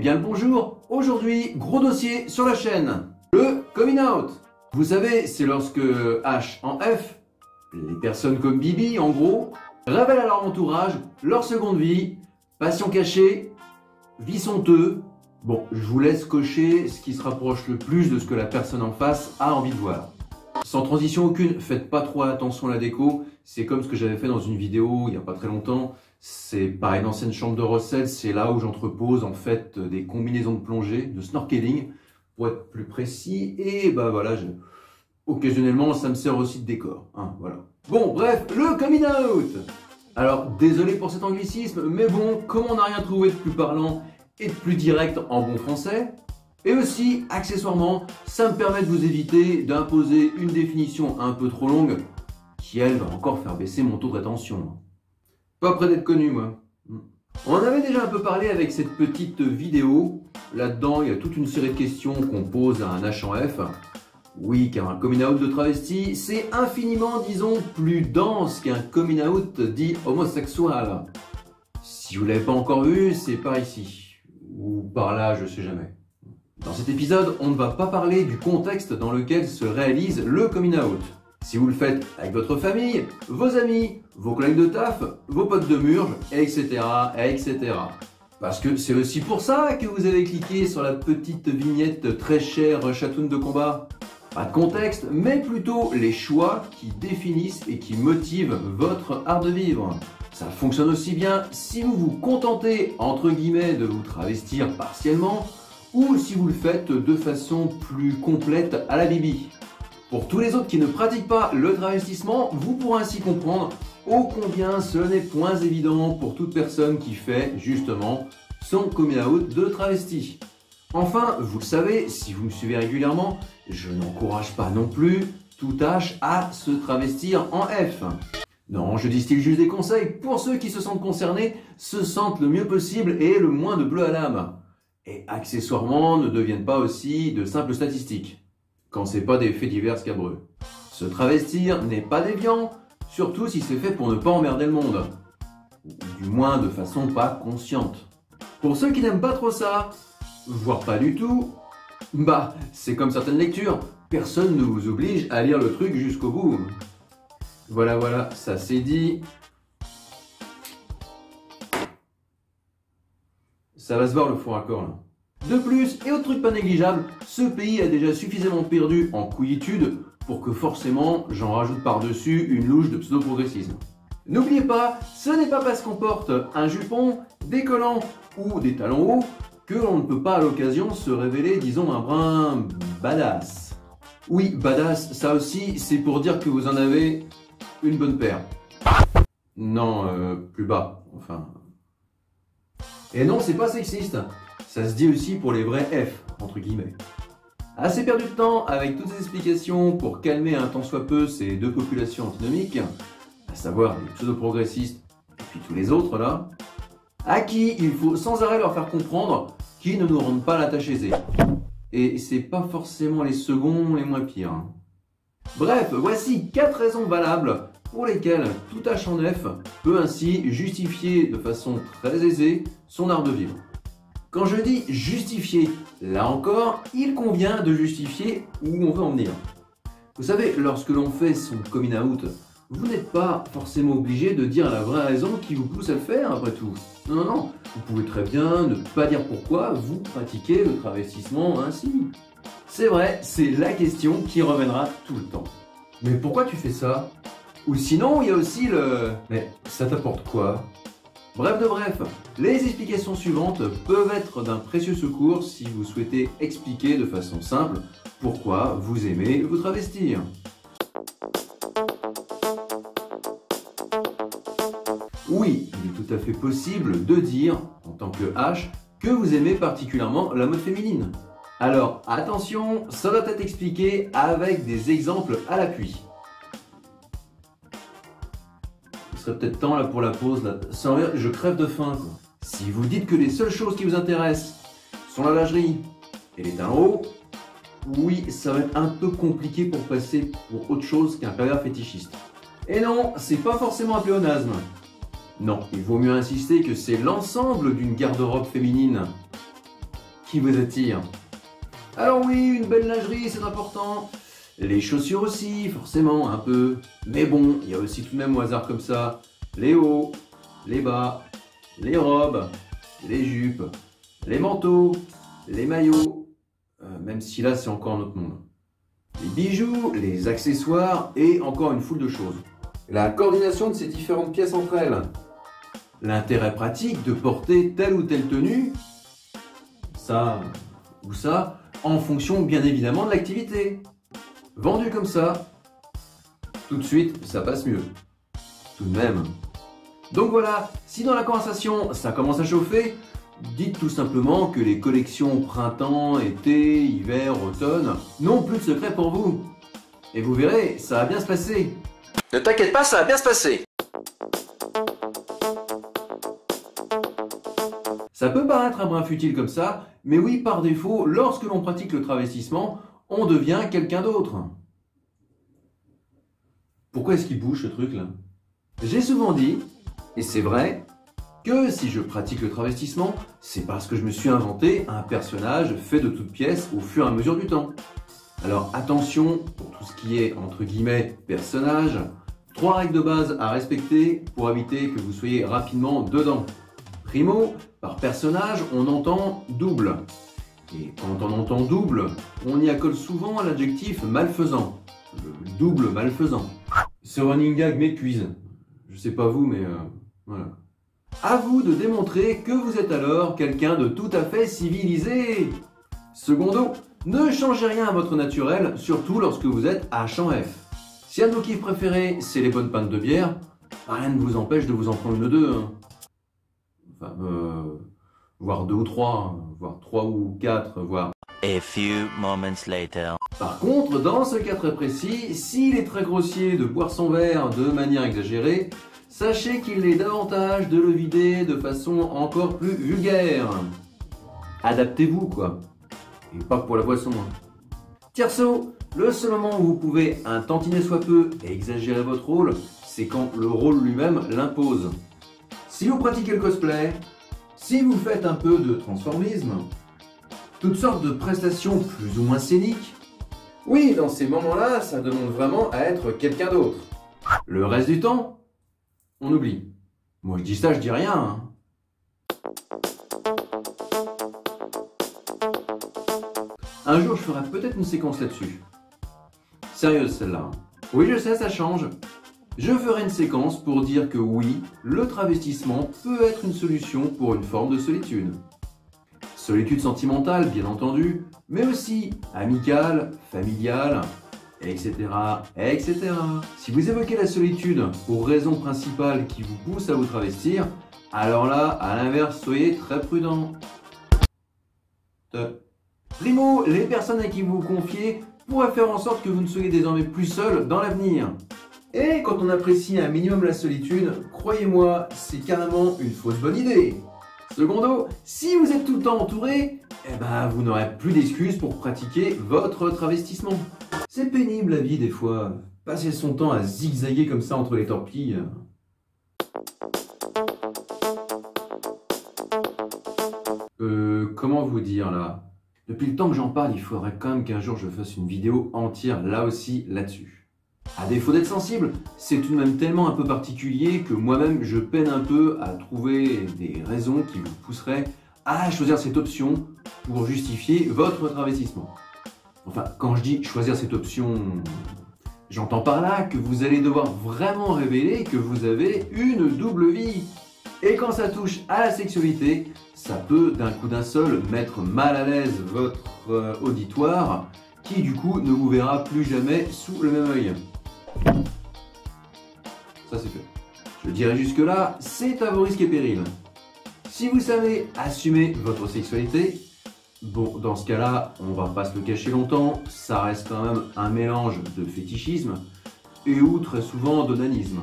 bien le bonjour. Aujourd'hui, gros dossier sur la chaîne. Le coming out. Vous savez, c'est lorsque H en F, les personnes comme Bibi en gros, révèlent à leur entourage leur seconde vie, passion cachée, vice honteux. Bon, je vous laisse cocher ce qui se rapproche le plus de ce que la personne en face a envie de voir. Sans transition aucune, faites pas trop attention à la déco. C'est comme ce que j'avais fait dans une vidéo il n'y a pas très longtemps. C'est pareil, une ancienne chambre de recel, c'est là où j'entrepose en fait des combinaisons de plongée, de snorkeling, pour être plus précis. Et bah voilà, occasionnellement ça me sert aussi de décor. Hein, voilà. Bon, bref, le coming out. Alors, désolé pour cet anglicisme, mais bon, comme on n'a rien trouvé de plus parlant et de plus direct en bon français, et aussi, accessoirement, ça me permet de vous éviter d'imposer une définition un peu trop longue qui, elle, va encore faire baisser mon taux de rétention. Pas près d'être connu, moi. On en avait déjà un peu parlé avec cette petite vidéo. Là-dedans, il y a toute une série de questions qu'on pose à un H en F. Oui, car un coming out de travesti, c'est infiniment, disons, plus dense qu'un coming out dit homosexuel. Si vous ne l'avez pas encore vu, c'est par ici. Ou par là, je sais jamais. Dans cet épisode, on ne va pas parler du contexte dans lequel se réalise le coming out. Si vous le faites avec votre famille, vos amis, vos collègues de taf, vos potes de murge, etc., etc. Parce que c'est aussi pour ça que vous avez cliqué sur la petite vignette très chère chatoune de combat. Pas de contexte, mais plutôt les choix qui définissent et qui motivent votre art de vivre. Ça fonctionne aussi bien si vous vous contentez, entre guillemets, de vous travestir partiellement, ou si vous le faites de façon plus complète à la Bibi. Pour tous les autres qui ne pratiquent pas le travestissement, vous pourrez ainsi comprendre ô combien ce n'est point évident pour toute personne qui fait, justement, son coming out de travesti. Enfin, vous le savez, si vous me suivez régulièrement, je n'encourage pas non plus tout H à se travestir en F. Non, je distille juste des conseils pour ceux qui se sentent concernés, se sentent le mieux possible et le moins de bleu à l'âme. Et accessoirement ne deviennent pas aussi de simples statistiques, quand c'est pas des faits divers scabreux. Se travestir n'est pas déviant, surtout si c'est fait pour ne pas emmerder le monde. Ou du moins de façon pas consciente. Pour ceux qui n'aiment pas trop ça, voire pas du tout, bah c'est comme certaines lectures, personne ne vous oblige à lire le truc jusqu'au bout. Voilà, ça c'est dit. Ça va se voir le faux raccord là. De plus, et autre truc pas négligeable, ce pays a déjà suffisamment perdu en couillitude pour que forcément j'en rajoute par-dessus une louche de pseudo-progressisme. N'oubliez pas, ce n'est pas parce qu'on porte un jupon, des collants ou des talons hauts que l'on ne peut pas à l'occasion se révéler, disons, un brin badass. Oui, badass, ça aussi, c'est pour dire que vous en avez une bonne paire. Non, plus bas, enfin... Et non, c'est pas sexiste. Ça se dit aussi pour les vrais F, entre guillemets. Assez perdu de temps avec toutes ces explications pour calmer un tant soit peu ces deux populations antinomiques, à savoir les pseudo-progressistes et puis tous les autres là, à qui il faut sans arrêt leur faire comprendre qu'ils ne nous rendent pas la tâche aisée. Et c'est pas forcément les seconds les moins pires. Hein. Bref, voici 4 raisons valables pour lesquelles tout H en F peut ainsi justifier de façon très aisée son art de vivre. Quand je dis justifier, là encore, il convient de justifier où on veut en venir. Vous savez, lorsque l'on fait son coming out, vous n'êtes pas forcément obligé de dire la vraie raison qui vous pousse à le faire après tout. Non, vous pouvez très bien ne pas dire pourquoi vous pratiquez le travestissement ainsi. C'est vrai, c'est la question qui reviendra tout le temps. Mais pourquoi tu fais ça? Ou sinon, il y a aussi le « mais ça t'apporte quoi ?» Bref de bref, les explications suivantes peuvent être d'un précieux secours si vous souhaitez expliquer de façon simple pourquoi vous aimez vous travestir. Oui, il est tout à fait possible de dire, en tant que H, que vous aimez particulièrement la mode féminine. Alors attention, ça doit être expliqué avec des exemples à l'appui. Il serait peut-être temps là pour la pause, là. Sans rire, je crève de faim quoi. Si vous dites que les seules choses qui vous intéressent sont la lingerie et les talons hauts, oui, ça va être un peu compliqué pour passer pour autre chose qu'un pervers fétichiste. Et non, c'est pas forcément un pléonasme. Non, il vaut mieux insister que c'est l'ensemble d'une garde-robe féminine. qui vous attire. Alors oui, une belle lingerie, c'est important. Les chaussures aussi, forcément, un peu. Mais bon, il y a aussi tout de même au hasard comme ça, les hauts, les bas, les robes, les jupes, les manteaux, les maillots, même si là c'est encore un autre monde. Les bijoux, les accessoires et encore une foule de choses. La coordination de ces différentes pièces entre elles. L'intérêt pratique de porter telle ou telle tenue, ça ou ça, en fonction bien évidemment de l'activité. Vendu comme ça, tout de suite ça passe mieux. Tout de même. Donc voilà, si dans la conversation ça commence à chauffer, dites tout simplement que les collections printemps, été, hiver, automne n'ont plus de secret pour vous. Et vous verrez, ça va bien se passer. Ne t'inquiète pas, ça va bien se passer. Ça peut paraître un brin futile comme ça, mais oui, par défaut, lorsque l'on pratique le travestissement, on devient quelqu'un d'autre. Pourquoi est-ce qu'il bouge ce truc là? J'ai souvent dit, et c'est vrai, que si je pratique le travestissement, c'est parce que je me suis inventé un personnage fait de toutes pièces au fur et à mesure du temps. Alors attention pour tout ce qui est entre guillemets personnage, 3 règles de base à respecter pour éviter que vous soyez rapidement dedans. Primo, par personnage, on entend double. Et quand on entend double, on y accole souvent l'adjectif malfaisant. Le double malfaisant. Ce running gag m'épuise. Je sais pas vous, mais voilà. À vous de démontrer que vous êtes alors quelqu'un de tout à fait civilisé. Secondo, ne changez rien à votre naturel, surtout lorsque vous êtes H en F. Si un de vos kiffs préférés, c'est les bonnes pintes de bière, rien ne vous empêche de vous en prendre une ou deux. Hein. Enfin, voire 2 ou 3, voire 3 ou 4, voire... A few moments later. Par contre, dans ce cas très précis, s'il est très grossier de boire son verre de manière exagérée, sachez qu'il est davantage de le vider de façon encore plus vulgaire. Adaptez-vous quoi. Et pas pour la boisson. Hein. Tierceau, le seul moment où vous pouvez un tantinet soit peu et exagérer votre rôle, c'est quand le rôle lui-même l'impose. Si vous pratiquez le cosplay, si vous faites un peu de transformisme, toutes sortes de prestations plus ou moins scéniques, oui, dans ces moments-là, ça demande vraiment à être quelqu'un d'autre. Le reste du temps, on oublie. Moi je dis ça, je dis rien. Hein. Un jour, je ferai peut-être une séquence là-dessus. Sérieuse celle-là. Oui, je sais, ça change. Je ferai une séquence pour dire que oui, le travestissement peut être une solution pour une forme de solitude. Solitude sentimentale, bien entendu, mais aussi amicale, familiale, etc., etc. Si vous évoquez la solitude pour raison principale qui vous pousse à vous travestir, alors là, à l'inverse, soyez très prudent. Primo, les personnes à qui vous vous confiez pourraient faire en sorte que vous ne soyez désormais plus seul dans l'avenir. Et quand on apprécie un minimum la solitude, croyez-moi, c'est carrément une fausse bonne idée. Secondo, si vous êtes tout le temps entouré, eh ben vous n'aurez plus d'excuses pour pratiquer votre travestissement. C'est pénible la vie des fois, passer son temps à zigzaguer comme ça entre les torpilles. Comment vous dire là? Depuis le temps que j'en parle, il faudrait quand même qu'un jour je fasse une vidéo entière là aussi là-dessus. À défaut d'être sensible, c'est tout de même tellement un peu particulier que moi-même je peine un peu à trouver des raisons qui vous pousseraient à choisir cette option pour justifier votre travestissement. Enfin, quand je dis choisir cette option, j'entends par là que vous allez devoir vraiment révéler que vous avez une double vie. Et quand ça touche à la sexualité, ça peut d'un coup d'un seul mettre mal à l'aise votre auditoire qui du coup ne vous verra plus jamais sous le même œil. Ça c'est fait. Je dirais jusque là, c'est à vos risques et périls. Si vous savez assumer votre sexualité, bon dans ce cas là, on va pas se le cacher longtemps, ça reste quand même un mélange de fétichisme et ou très souvent d'onanisme.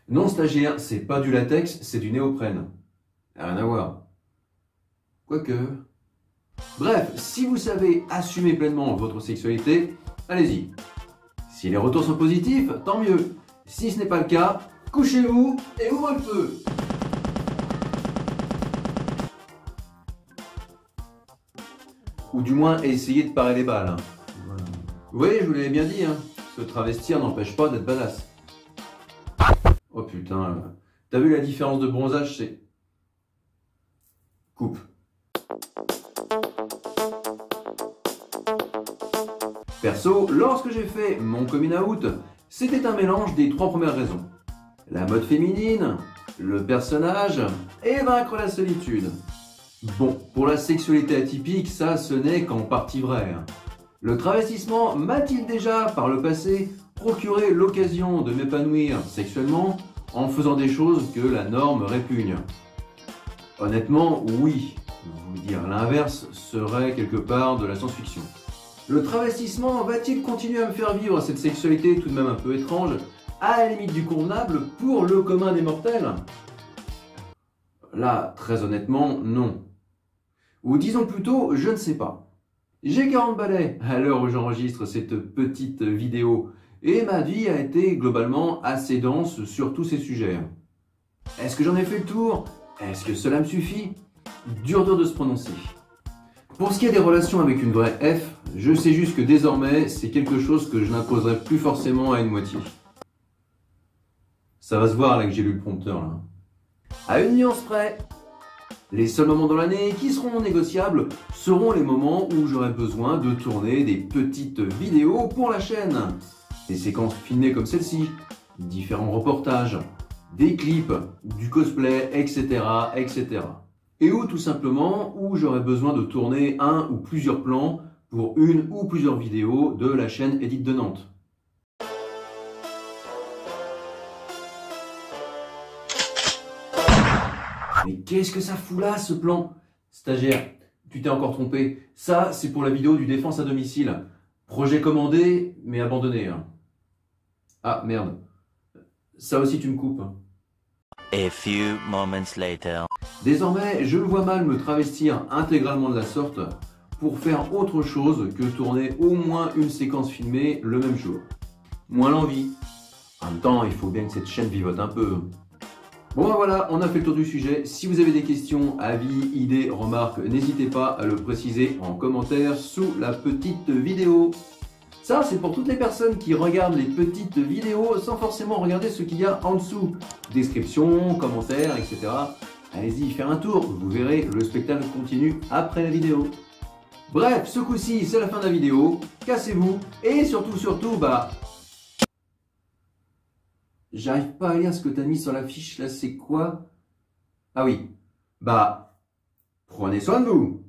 Non stagiaire, c'est pas du latex, c'est du néoprène. Rien à voir. Quoique... Bref, si vous savez assumer pleinement votre sexualité, allez-y. Si les retours sont positifs, tant mieux. Si ce n'est pas le cas, couchez-vous et ouvrez le feu. Ou du moins essayer de parer les balles. Hein. Voilà. Vous voyez, je vous l'avais bien dit, hein, se travestir n'empêche pas d'être badass. Oh putain, t'as vu la différence de bronzage, c'est... Coupe. Perso, lorsque j'ai fait mon coming out, c'était un mélange des 3 premières raisons. La mode féminine, le personnage et vaincre la solitude. Bon, pour la sexualité atypique, ça ce n'est qu'en partie vrai. Le travestissement m'a-t-il déjà, par le passé, procuré l'occasion de m'épanouir sexuellement en faisant des choses que la norme répugne? Honnêtement, oui. Vous dire l'inverse serait quelque part de la science-fiction. Le travestissement va-t-il continuer à me faire vivre cette sexualité tout de même un peu étrange, à la limite du convenable pour le commun des mortels? Là, très honnêtement, non. Ou disons plutôt, je ne sais pas. J'ai 40 balais à l'heure où j'enregistre cette petite vidéo, et ma vie a été globalement assez dense sur tous ces sujets. Est-ce que j'en ai fait le tour? Est-ce que cela me suffit? Dur de se prononcer. Pour ce qui est des relations avec une vraie F, je sais juste que désormais, c'est quelque chose que je n'imposerai plus forcément à une moitié. Ça va se voir là que j'ai lu le prompteur là. À une nuance près, les seuls moments dans l'année qui seront non négociables seront les moments où j'aurai besoin de tourner des petites vidéos pour la chaîne. Des séquences filmées comme celle-ci, différents reportages, des clips, du cosplay, etc., etc. Et ou tout simplement où j'aurai besoin de tourner un ou plusieurs plans pour une ou plusieurs vidéos de la chaîne Edith de Nantes. Mais qu'est-ce que ça fout là, ce plan? Stagiaire, tu t'es encore trompé. Ça, c'est pour la vidéo du défense à domicile. Projet commandé, mais abandonné. Hein. Ah, merde. Ça aussi, tu me coupes. A few moments later. Désormais, je me vois mal me travestir intégralement de la sorte pour faire autre chose que tourner au moins une séquence filmée le même jour. Moins l'envie. En même temps, il faut bien que cette chaîne vivote un peu. Bon ben voilà, on a fait le tour du sujet. Si vous avez des questions, avis, idées, remarques, n'hésitez pas à le préciser en commentaire sous la petite vidéo. Ça, c'est pour toutes les personnes qui regardent les petites vidéos sans forcément regarder ce qu'il y a en dessous. Description, commentaires, etc. Allez-y, faire un tour, vous verrez, le spectacle continue après la vidéo. Bref, ce coup-ci, c'est la fin de la vidéo. Cassez-vous et surtout, bah... J'arrive pas à lire ce que t'as mis sur la fiche, là, c'est quoi? Ah oui, bah... Prenez soin de vous.